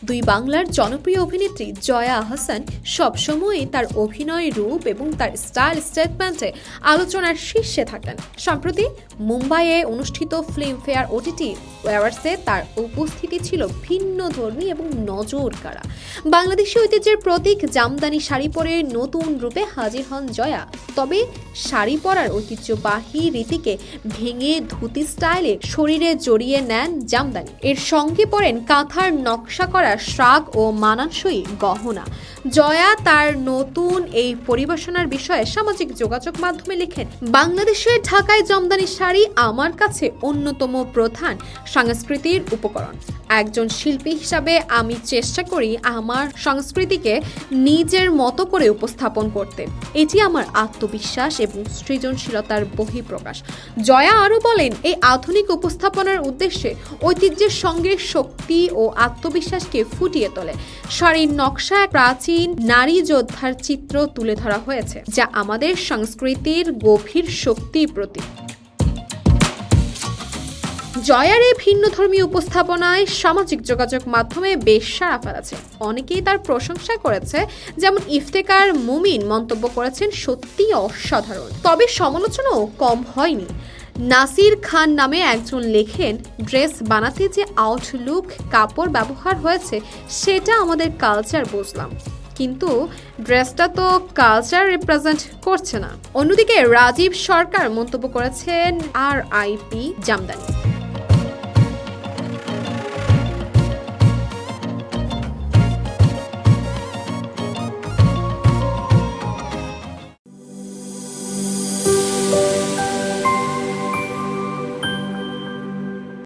দুই বাংলার জনপ্রিয় অভিনেত্রী জয়া আহসান সবসময়ই তার অভিনয় রূপ এবং তার স্টাইল স্টেটমেন্টে আলোচনার শীর্ষে থাকেন। সম্প্রতি মুম্বাইয়ে অনুষ্ঠিত ফিল্মফেয়ার ওটিটি অ্যাওয়ার্ডসে তার উপস্থিতি ছিল ভিন্নধর্মী এবং নজর কাড়া। বাংলাদেশি ঐতিহ্যের প্রতীক জামদানি শাড়ি পরে নতুন রূপে হাজির হন জয়া। তবে শাড়ি পরার ঐতিহ্যবাহী রীতিকে ভেঙে ধুতি স্টাইলে শরীরে জড়িয়ে নেন জামদানি। এর সঙ্গে পরেন কাঁথার নকশা করা শ্রাগ ও মানানসই গহনা। জয়া তার নতুন এই পরিবেশনার বিষয়ে সামাজিক যোগাযোগ মাধ্যমে লেখেন, বাংলাদেশের ঢাকায় জামদানি শাড়ি আমার কাছে অন্যতম প্রধান সাংস্কৃতিক উপকরণ। একজন শিল্পী হিসাবে আমি চেষ্টা করি আমার সংস্কৃতিকে নিজের মতো করে উপস্থাপন করতে। এটি আমার আত্মবিশ্বাস এবং সৃজনশীলতার বহিঃপ্রকাশ। জয়া আরও বলেন, এই আধুনিক উপস্থাপনার উদ্দেশ্যে ঐতিহ্যের সঙ্গে শক্তি ও আত্মবিশ্বাসকে ফুটিয়ে তোলে। শাড়ির নকশা প্রাচীন নারী যোদ্ধার চিত্র তুলে ধরা হয়েছে, যা আমাদের সংস্কৃতির গভীর শক্তির প্রতীক। জয়ার এই ভিন্নধর্মী উপস্থাপনায় সামাজিক যোগাযোগ মাধ্যমে বেশ সাড়া ফেলেছে। অনেকেই তার প্রশংসা করেছে, যেমন ইফতেকার মুমিন মন্তব্য করেছেন, সত্যিই অসাধারণ। তবে সমালোচনাও কম হয়নি। নাসির খান নামে একজন লেখেন, ড্রেস বানাতে যে আউটলুক কাপড় ব্যবহার হয়েছে সেটা আমাদের কালচার বুঝলাম, কিন্তু ড্রেসটা তো কালচার রিপ্রেজেন্ট করছে না। অন্যদিকে রাজীব সরকার মন্তব্য করেছেন, RIP জামদানি।